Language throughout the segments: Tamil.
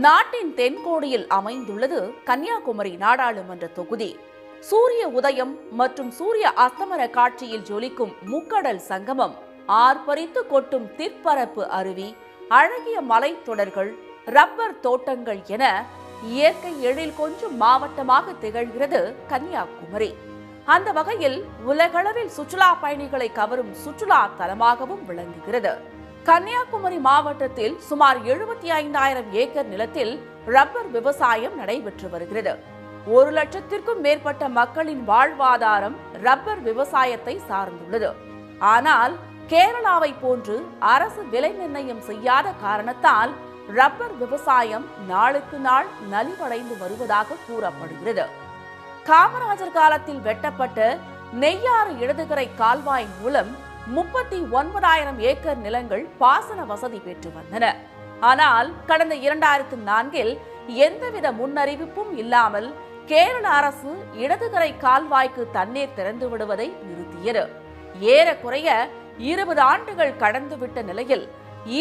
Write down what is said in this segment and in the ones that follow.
நாட்டின் தென்கோடியில் அமைந்துள்ளது கன்னியாகுமரி நாடாளுமன்ற தொகுதி. சூரிய உதயம் மற்றும் சூரிய அஸ்தமன காட்சியில் ஜொலிக்கும் முக்கடல் சங்கமம், ஆர்ப்பரித்து கொட்டும் திற்பரப்பு அருவி, அழகிய மலைத்தொடர்கள், ரப்பர் தோட்டங்கள் என இயற்கை எழில் கொஞ்சம் மாவட்டமாக திகழ்கிறது கன்னியாகுமரி. அந்த வகையில் உலகளவில் சுற்றுலா பயணிகளை கவரும் சுற்றுலா தலமாகவும் விளங்குகிறது. கன்னியாகுமரி மாவட்டத்தில் சுமார் 75,000 ஏக்கர் நிலத்தில் ரப்பர் விவசாயம் நடைபெற்று வருகிறது. 1,00,000க்கும் மேற்பட்ட மக்களின் வாழ்வாதாரம் ரப்பர் விவசாயத்தை சார்ந்துள்ளது. ஆனால் கேரளாவை போன்று அரசு விலை நிர்ணயம் செய்யாத காரணத்தால் ரப்பர் விவசாயம் நாளுக்கு நாள் நலிவடைந்து வருவதாக கூறப்படுகிறது. காமராஜர் காலத்தில் வெட்டப்பட்ட நெய்யாறு இடதுகரை கால்வாய் மூலம் 39,000 ஏக்கர் நிலங்கள் பாசன வசதி பெற்று வந்தன. ஆனால் கடந்த 2004இல் எந்தவித முன்னறிவிப்பும் இல்லாமல் கேரள அரசு இடதுகரை கால்வாய்க்கு தண்ணீர் திறந்து விடுவதை நிறுத்தியது. ஏறக்குறைய 20 ஆண்டுகள் கடந்துவிட்ட நிலையில்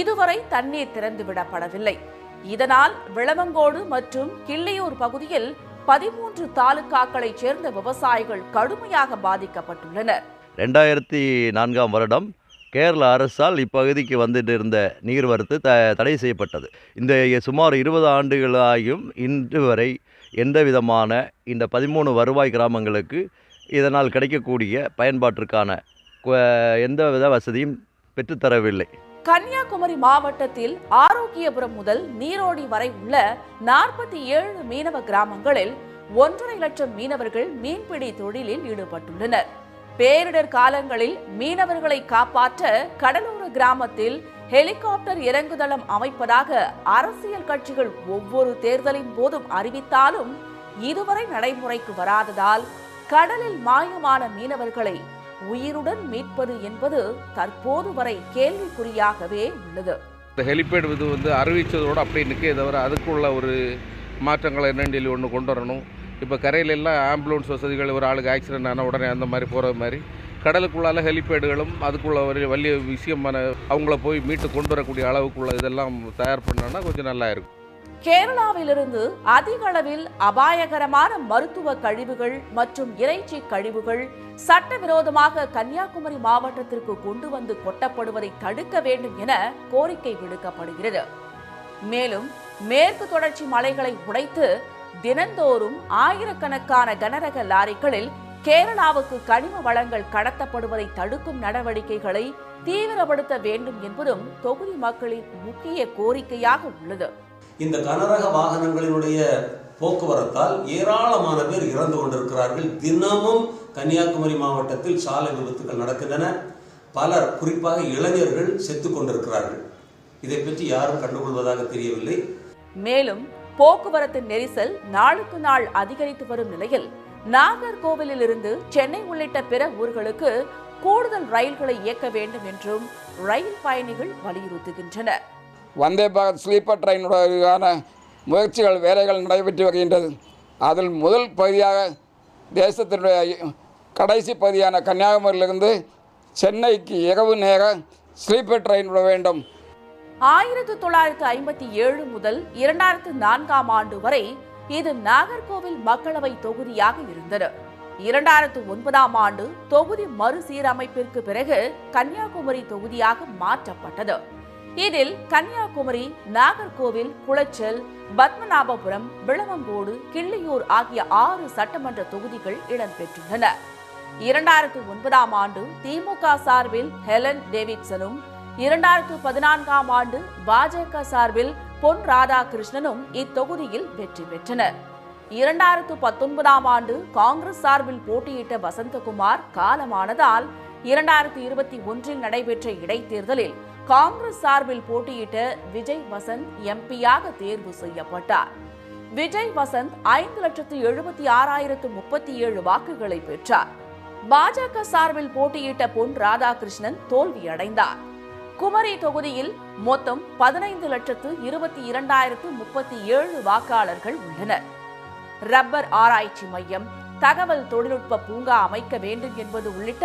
இதுவரை தண்ணீர் திறந்து விடப்படவில்லை. இதனால் விளவங்கோடு மற்றும் கிள்ளியூர் பகுதியில் 13 தாலுகாக்களைச் சேர்ந்த விவசாயிகள் கடுமையாக பாதிக்கப்பட்டுள்ளனர். 2004ஆம் வருடம் கேரள அரசால் இப்பகுதிக்கு வந்துட்டு இருந்த நீர்வரத்து தடை செய்யப்பட்டது. இந்த சுமார் 20 ஆண்டுகளாகியும் இன்று வரை எந்த விதமான இந்த 13 வருவாய் கிராமங்களுக்கு இதனால் கிடைக்கக்கூடிய பயன்பாட்டிற்கான எந்தவித வசதியும் பெற்றுத்தரவில்லை. கன்னியாகுமரி மாவட்டத்தில் ஆரோக்கியபுரம் முதல் நீரோடி வரை உள்ள 47 மீனவ கிராமங்களில் 1.5 லட்சம் மீனவர்கள் மீன்பிடி தொழிலில் ஈடுபட்டுள்ளனர். பேரிடர் காலங்களில் மீனவர்களை காப்பாற்ற கடலோர கிராமத்தில் ஹெலிகாப்டர் இறங்குதளம் அமைப்பதாக அரசியல் கட்சிகள் ஒவ்வொரு தேர்தலின் போதும் அறிவித்தாலும் இதுவரை நடைமுறைக்கு வராததால் கடலில் மாயமான மீனவர்களை உயிருடன் மீட்பது என்பது தற்போது வரை கேள்விக்குறியாகவே உள்ளது. இந்த ஹெலிபேட் இது அறிவித்ததோடு அப்படி நிற்க தவிர அதுக்குள்ள ஒரு மாற்றங்களை என்னன்னு சொல்லி ஒன்று கொண்டு வரணும். இப்போ கரையில எல்லாம் ஆம்புலன்ஸ் வசதிகள், ஒரு ஆளுக்கு ஆக்சிடென்ட் ஆனால் உடனே அந்த மாதிரி போகிற மாதிரி கடலுக்குள்ளால ஹெலிபேடுகளும் அதுக்குள்ள ஒரு வலிய விஷயமான அவங்கள போய் மீட்டு கொண்டு வரக்கூடிய அளவுக்குள்ள இதெல்லாம் தயார் பண்ணோன்னா கொஞ்சம் நல்லா இருக்கும். கேரளாவிலிருந்து அதிக அளவில் அபாயகரமான மருத்துவ கழிவுகள் மற்றும் இறைச்சி கழிவுகள் சட்டவிரோதமாக கன்னியாகுமரி மாவட்டத்திற்கு கொண்டு வந்து கொட்டப்படுவதை தடுக்க வேண்டும் என கோரிக்கை விடுக்கப்படுகிறது. மேலும் மேற்கு தொடர்ச்சி மலைகளை உடைத்து தினந்தோறும் ஆயிரக்கணக்கான கனரக லாரிகளில் கேரளாவுக்கு கனிம வளங்கள் கடத்தப்படுவதை தடுக்கும் நடவடிக்கைகளை தீவிரப்படுத்த வேண்டும் என்பதும் தொகுதி மக்களின் முக்கிய கோரிக்கையாக உள்ளது. இந்த கனரக வாகனங்களினுடைய போக்குவரத்தால் ஏராளமான பேர் இறந்து கொண்டிருக்கிறார்கள். தினமும் கன்னியாகுமரி மாவட்டத்தில் சாலை விபத்துகள் நடக்கின்றன. பலர், குறிப்பாக இளைஞர்கள் செத்துக் கொண்டிருக்கிறார்கள். இதை பற்றி யாரும் கண்டுகொள்வதாக தெரியவில்லை. மேலும் போக்குவரத்து நெரிசல் நாளுக்கு நாள் அதிகரித்து வரும் நிலையில் நாகர்கோவிலிருந்து சென்னை உள்ளிட்ட பிற ஊர்களுக்கு கூடுதல் ரயில்களை இயக்க வேண்டும் என்றும் ரயில் பயணிகள் வலியுறுத்துகின்றனர். வந்தே பாரத் ஸ்லீப்பர் ட்ரெயினுடனான முயற்சிகள், வேலைகள் நடைபெற்று வருகின்றது. அதில் முதல் பகுதியாக தேசத்தினுடைய கடைசி பகுதியான கன்னியாகுமரியிலிருந்து சென்னைக்கு இரவு நேர ஸ்லீப்பர் ட்ரெயின் விட வேண்டும். 1957 முதல் 2004ஆம் ஆண்டு வரை இது நாகர்கோவில் மக்களவை தொகுதியாக இருந்தது. 2009ஆம் ஆண்டு தொகுதி மறுசீரமைப்பிற்கு பிறகு கன்னியாகுமரி தொகுதியாக மாற்றப்பட்டது. இதில் கன்னியாகுமரி, நாகர்கோவில், குளச்சல், பத்மநாபபுரம், விளவங்கோடு, கிள்ளியூர் ஆகிய 6 சட்டமன்ற தொகுதிகள் இடம்பெற்றுள்ளன. 2009ஆம் ஆண்டு திமுக சார்பில் ஹெலன் டேவிட்சனும், 2014ஆம் ஆண்டு பாஜக சார்பில் பொன் ராதாகிருஷ்ணனும் இத்தொகுதியில் வெற்றி பெற்றனர். 2019ஆம் ஆண்டு காங்கிரஸ் சார்பில் போட்டியிட்ட வசந்தகுமார் காலமானதால் 2021இல் நடைபெற்ற இடைத்தேர்தலில் காங்கிரஸ் சார்பில் போட்டியிட்ட விஜய் வசந்த் எம்பியாக தேர்வு செய்யப்பட்டார். விஜய் வசந்த் 5,76,037 வாக்குகளை பெற்றார். பாஜக சார்பில் போட்டியிட்ட பொன் ராதாகிருஷ்ணன் தோல்வியடைந்தார். குமரி தொகுதியில் மொத்தம் 15,22,037 வாக்காளர்கள் உள்ளனர். ரப்பர் ஆராய்ச்சி மையம், தகவல் தொழில்நுட்ப பூங்கா அமைக்க வேண்டும் என்பது உள்ளிட்ட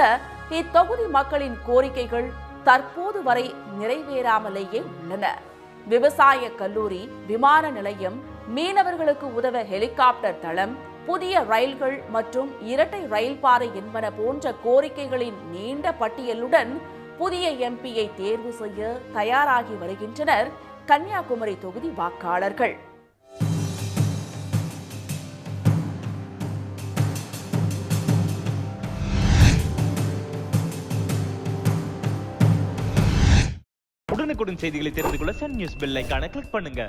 இத்தொகுதி மக்களின் கோரிக்கைகள் தற்போது வரை நிறைவேறாமலேயே உள்ளன. விவசாய கல்லூரி, விமான நிலையம், மீனவர்களுக்கு உதவ ஹெலிகாப்டர் தளம், புதிய ரயில்கள் மற்றும் இரட்டை ரயில் பாதை என்பன போன்ற கோரிக்கைகளின் நீண்ட பட்டியலுடன் புதிய எம்பியை தேர்வு செய்ய தயாராகி வருகின்றனர் கன்னியாகுமரி தொகுதி வாக்காளர்கள். உடனுக்குடன் செய்திகளை தெரிந்து கொள்ள சன் நியூஸ் பெல் ஐகானை கிளிக் பண்ணுங்க.